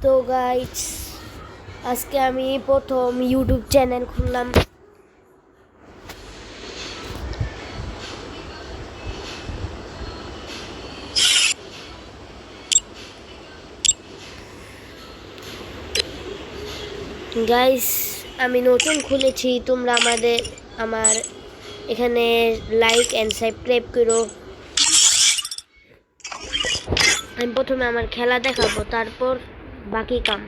তো গাইস, আজকে আমি প্রথম ইউটিউব চ্যানেল খুললাম। গাইস, আমি নতুন খুলেছি, তোমরা আমার এখানে লাইক এন্ড সাবস্ক্রাইব করো। আমি প্রথমে আমার খেলা দেখাবো, তারপর বাকি কাম।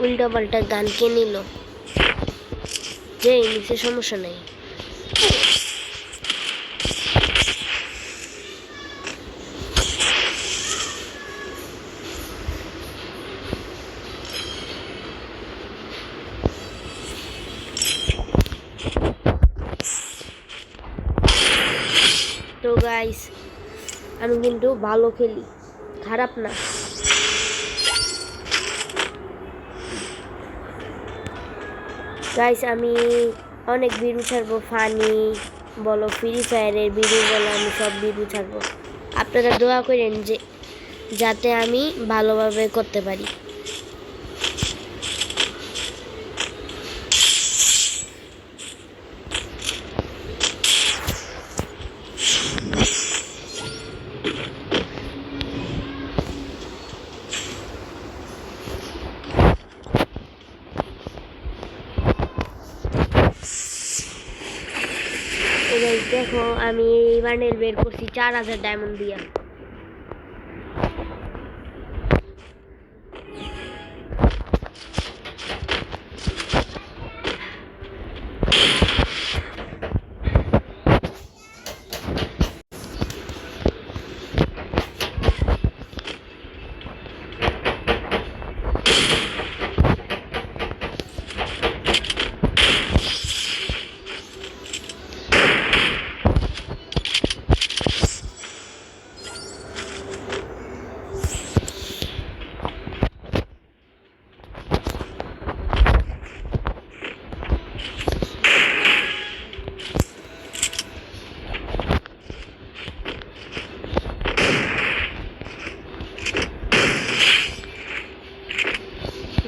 উল্টা পাল্টা গান কে নিল? যে নিচে সমস্যা নেই। তো গাইস, আমি কিন্তু ভালো খেলি, খারাপ না। গাইস, আমি অনেক ভিডিও ছাড়বো, ফানি বলো, ফ্রি ফায়ারের ভিডিও বলো, আমি সব ভিডিও ছাড়বো। আপনারা দোয়া করেন যে যাতে আমি ভালোভাবে করতে পারি। দেখো, আমি এই বান্ডেল বের করছি 4000 ডায়মন্ড দিয়া।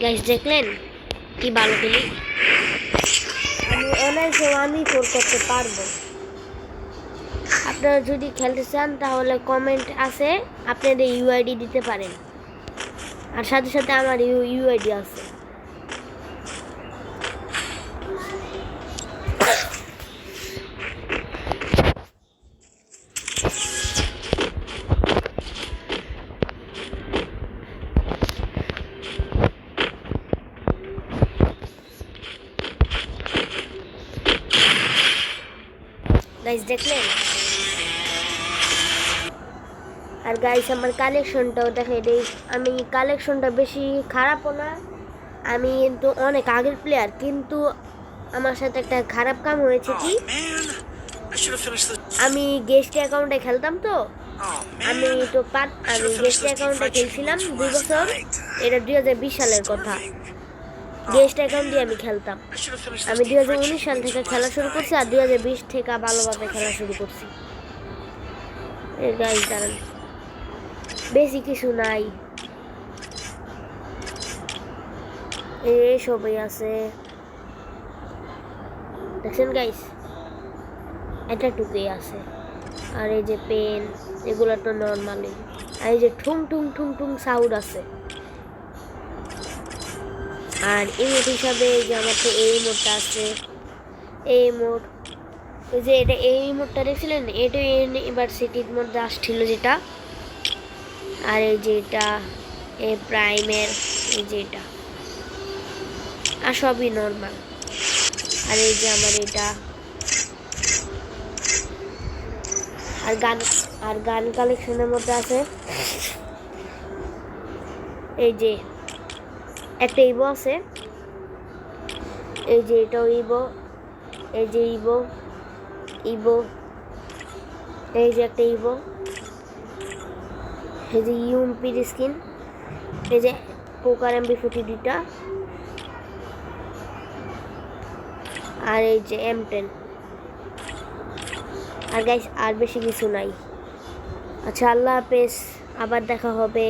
গাইস, দেখলেন কি ভালো খেলি? আমি অনায়াসে 1v4 করতে পারবো। আপনারা যদি খেলতে চান তাহলে কমেন্ট আছে, আপনাদের ইউআইডি দিতে পারেন। আর সাথে সাথে আমার ইউআইডি আছে। গাইস, দেখলেন? আর গাইস, আমার কালেকশনটাও দেখাই দেই। আমি কালেকশনটা বেশি খারাপও না, আমি কিন্তু অনেক আগের প্লেয়ার, কিন্তু আমার সাথে একটা খারাপ কাম হয়েছে। কি, আমি গেস্ট অ্যাকাউন্টে খেলতাম তো। আমি গেস্ট অ্যাকাউন্টে খেলছিলাম 2 বছর। এটা 2020 সালের কথা। গেস্ট অ্যাকাউন্ট দিয়ে আমি খেলতাম। আমি 2019 সাল থেকে খেলা শুরু করছি, আর 2020 থেকে ভালোভাবে খেলা শুরু করছি। গাইস, দাঁড়ান, বেশি কিছু নাই, এই সবই আছে। দেখছেন গাইস, এটা টুকুই আছে। আর এই যে পেন, এগুলো তো নর্মালি। আর এই যে ঠুং ঠুং ঠুং ঠুং সাউন্ড আছে। আর ইমোট হিসাবে এই যে আমার তো এই ইমোটটা আছে। এই ইমোট, ওই যে এটা, এই ইমোটটা দেখছিলেন, এটা ইউনিভার্সিটির মধ্যে আসছিল যেটা। আর এই যে এটা এই প্রাইমের, এই যে এটা, আর সবই নর্মাল। আর এই যে আমার এটা, আর গান কালেকশনের মধ্যে আছে এই যে একটা ইভো আছে, এই যে এটাও ইভো, এই যে ইভো, ইভো, এই যে একটা ইভো, এই যে ইউএমপির স্কিন, এই যে পোকার MB42টা, আর এই যে M10। আর গাইস আর বেশি কিছু নাই। আচ্ছা, আল্লাহ হাফেজ, আবার দেখা হবে।